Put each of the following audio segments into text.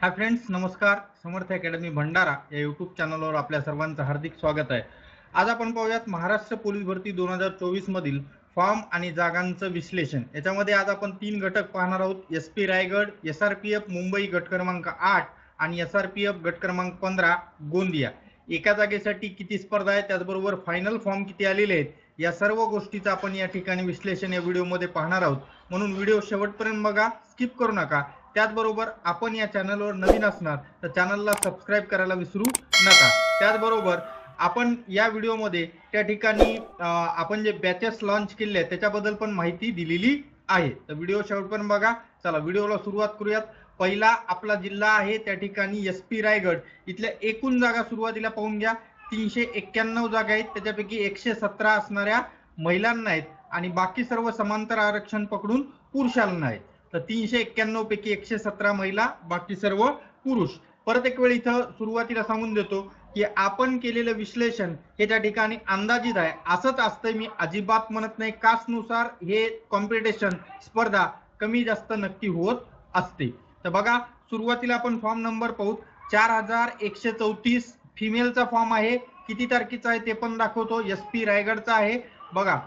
Hi friends, नमस्कार. समर्थ academy Bhandara या YouTube चॅनलवर आपल्या सर्वांचं हार्दिक स्वागत आहे. आज आपण पाहूयात महाराष्ट्र पोलीस भरती 2024 मधील फॉर्म आणि जागांचं विश्लेषण. याच्यामध्ये आज आपण 3 घटक पाहणार आहोत. एसपी रायगड, एसआरपीएफ मुंबई गट क्रमांक 8 आणि एसआरपीएफ गट क्रमांक 15 गोंदिया. एका जागेसाठी किती स्पर्धा आहे, त्याचबरोबर फायनल फॉर्म किती आलेले आहेत, या सर्व गोष्टीचं आपण या ठिकाणी विश्लेषण या व्हिडिओमध्ये पाहणार आहोत. म्हणून व्हिडिओ शेवटपर्यंत बघा, स्किप करू नका. त्याचबरोबर आपण या चॅनलवर नवीन असणार तर चॅनलला सबस्क्राईब करायला विसरू नका. त्याचबरोबर आपण या व्हिडिओमध्ये त्या ठिकाणी आपण जे बॅचेस लॉन्च केले आहेत त्याच्याबद्दल पण माहिती दिलेली आहे. तर व्हिडिओ शेवटपर्यंत बघा. चला व्हिडिओला सुरुवात करूयात. पहिला आपला जिल्हा आहे त्या ठिकाणी एसपी रायगड. इथल्या एकूण जागा सुरुवातीला पाहून घ्या. 391 जागा आहेत. त्याच्यापैकी 117 असणाऱ्या महिलांना आहेत आणि बाकी सर्व समांतर आरक्षण पकडून पुरुषांना आहेत. तर 391 पैकी 117 महिला, बाकी सर्व पुरुष. परत एक वेळ इथं सुरुवातीला सांगून देतो की आपण केलेलं विश्लेषण हे त्या ठिकाणी अंदाजित आहे. असंच असतंय, मी अजिबात म्हणत नाही. कास्टनुसार हे कॉम्पिटिशन स्पर्धा कमी जास्त नक्की होत असते. तर बघा, सुरुवातीला आपण फॉर्म नंबर पाहू. 4134 फिमेलचा फॉर्म आहे. किती तारखेचा आहे ते पण दाखवतो. एसपी रायगडचा आहे बघा.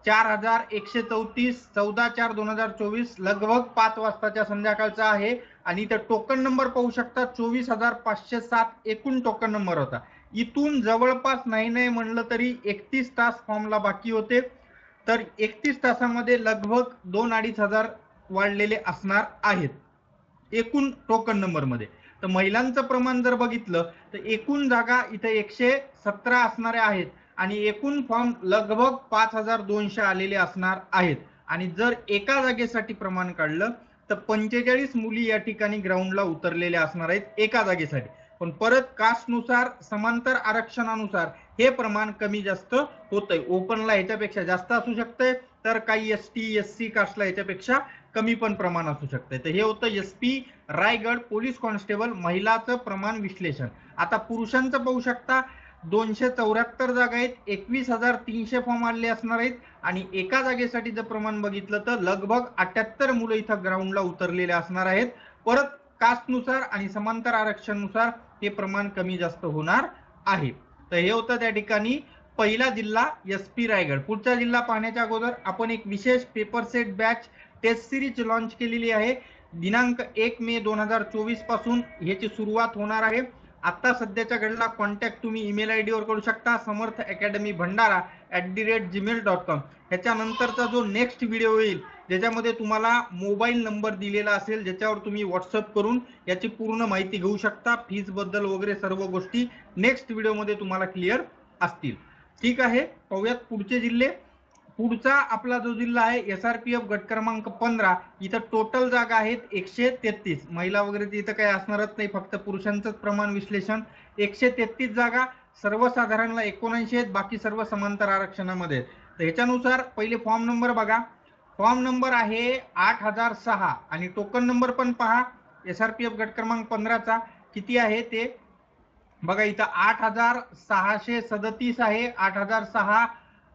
4134 14/4/2024 लगभग 5 वाजताच्या संध्याकाळचा आहे. आणि इथं टोकन नंबर पाहू शकता. 24,507 एकूण टोकन नंबर होता. इथून जवळपास नाही म्हणलं तरी 31 तास फॉर्मला बाकी होते. तर 31 तासामध्ये लगभग 2-2.5 हजार वाढलेले असणार आहेत एकूण टोकन नंबर मध्ये. तर महिलांचं प्रमाण जर बघितलं तर एकूण जागा इथे 117 असणाऱ्या आहेत आणि एकूण फॉर्म लगभग 5200 आलेले असणार आहेत. आणि जर एका जागेसाठी प्रमाण काढलं तर 45 मुली या ठिकाणी ग्राउंडला उतरलेल्या असणार आहेत एका जागेसाठी. पण परत कास्टनुसार समांतर आरक्षणानुसार हे प्रमाण कमी जास्त होतंय. ओपनला ह्याच्यापेक्षा जास्त असू शकतंय, तर काही एसटी एससी कास्टला ह्याच्यापेक्षा कमी पण प्रमाण असू शकतंय. तर हे होतं एसपी रायगड पोलीस कॉन्स्टेबल महिलाचं प्रमाण विश्लेषण. आता पुरुषांचं पाहू शकता. 274 जागा आहेत. 21,300 फॉर्म आलेले असणार आहेत आणि एका जागेसाठी जर प्रमाण बघितलं तर लगभग 78 मुलं इथं ग्राउंडला उतरलेले असणार आहेत. परत कास्टनुसार आणि समांतर आरक्षणानुसार हे प्रमाण कमी जास्त होणार आहे. तर हे होतं त्या ठिकाणी पहिला जिल्हा एसपी रायगड. पुढचा जिल्हा पाहण्याच्या अगोदर आपण एक विशेष paper set batch test series launch केलेली आहे. दिनांक 1 मे 2024 पासून ह्याची सुरुवात होणार आहे. आता सध्याच्या घडीला कॉन्टॅक्ट तुम्ही ईमेल आयडी वर करू शकता, समर्थ अकॅडमी भंडारा @gmail.com. ह्याच्यानंतरचा जो नेक्स्ट व्हिडिओ येईल ज्याच्यामध्ये तुम्हाला मोबाईल नंबर दिलेला असेल ज्याच्यावर तुम्ही व्हॉट्सअप करून याची पूर्ण माहिती घेऊ शकता. फीज बद्दल वगैरे सर्व गोष्टी नेक्स्ट व्हिडिओमध्ये तुम्हाला क्लिअर असतील. ठीक आहे, पाहूयात पुढचे जिल्हे. पुढचा आपला जो जिल्हा आहे एसआरपीएफ गट क्रमांक 15. इथं टोटल जागा आहेत 133. महिला वगैरे इथं काही असणारच नाही, फक्त पुरुषांचंच प्रमाण विश्लेषण. 133 जागा. सर्वसाधारणला 79 आहेत, बाकी सर्व समांतर आरक्षणामध्ये. तर ह्याच्यानुसार पहिले फॉर्म नंबर बघा. फॉर्म नंबर आहे 8006 आणि टोकन नंबर पण पहा. एसआरपीएफ गट क्रमांक 15चा किती आहे ते बघा. इथं 8637 आहे. 8006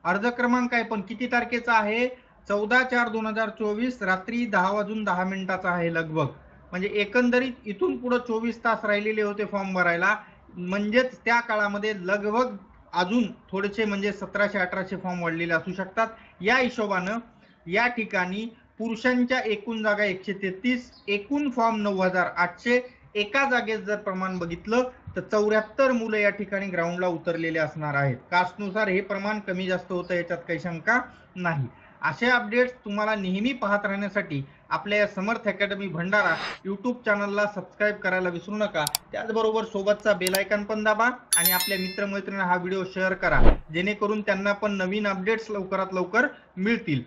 अर्ज क्रमांक आहे, पण किती तारखेचा आहे? 14/4/2024 रात्री 10:10 आहे लगभग. म्हणजे एकंदरीत इथून पुढे 24 तास राहिलेले होते फॉर्म भरायला. म्हणजेच त्या काळामध्ये लगभग अजून थोडेसे म्हणजे 1700-1800 फॉर्म वाढलेले असू शकतात. या हिशोबानं या ठिकाणी पुरुषांच्या एकूण जागा 133, एकूण फॉर्म 9800. एका जागेत जर प्रमाण बघितलं तर 74 मुलं या ठिकाणी ग्राउंडला उतरलेले असणार आहेत. कास्टनुसार हे प्रमाण कमी जास्त होतं, याच्यात काही शंका नाही. असे अपडेट्स तुम्हाला नेहमी पाहत राहण्यासाठी आपल्या या समर्थ अकॅडमी भंडारा यूट्यूब चॅनलला सबस्क्राईब करायला विसरू नका. त्याचबरोबर सोबतचा बेल आयकॉन पण दाबा आणि आपल्या मित्रमैत्रिणींना हा व्हिडिओ शेअर करा, जेणेकरून त्यांना पण नवीन अपडेट्स लवकरात लवकर मिळतील.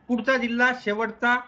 पुढचा जिल्हा शेवटचा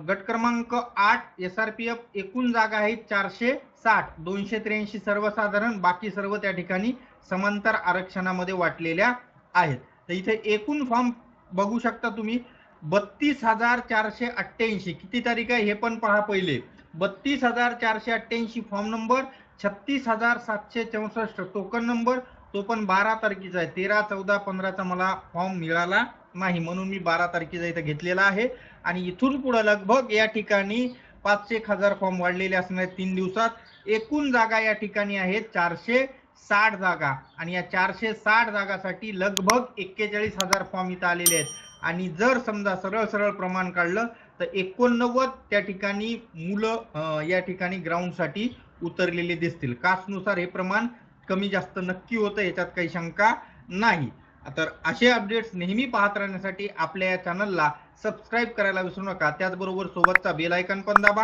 गट क्रमांक 8 एसआरपीएफ. एकूण जागा आहेत 460. 283 सर्वसाधारण, बाकी सर्व त्या ठिकाणी समांतर आरक्षणामध्ये वाटलेल्या आहेत. तर इथे एकूण फॉर्म बघू शकता तुम्ही 32,488. किती तारीख आहे हे पण पहा पहिले. 32,488 फॉर्म नंबर. 36,764 टोकन नंबर, तो पण 12 तारखेचा आहे. 13, 14, 15चा मला फॉर्म मिळाला नाही, म्हणून मी 12 तारखेचा इथं घेतलेला आहे. आणि इथून पुढे लगभग या ठिकाणी 500 1000 फॉर्म वाढलेले असणार आहेत 3 दिवसात। एकूण जागा या ठिकाणी आहेत 460 जागा आणि या 460 जागासाठी लगभग 41,000 फॉर्म इथं आलेले आहेत। आणि जर समजा सरळ सरळ प्रमाण काढलं तर 89 त्या ठिकाणी मुलं या ठिकाणी ग्राउंडसाठी उतरलेले दिसतील। कास्टनुसार हे प्रमाण कमी जास्त नक्की होतं, याच्यात काही शंका नाही। तर असे अपडेट्स नेहमी पाहत राहण्यासाठी आपल्या या चॅनलला सबस्क्राईब करायला विसरू नका। त्याचबरोबर सोबतचा बेल आयकॉन पण दाबा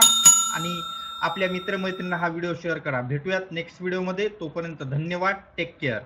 आणि आपल्या मित्रमैत्रिणींना हा व्हिडिओ शेअर करा। भेटूयात नेक्स्ट व्हिडिओमध्ये, तोपर्यंत धन्यवाद, टेक केअर।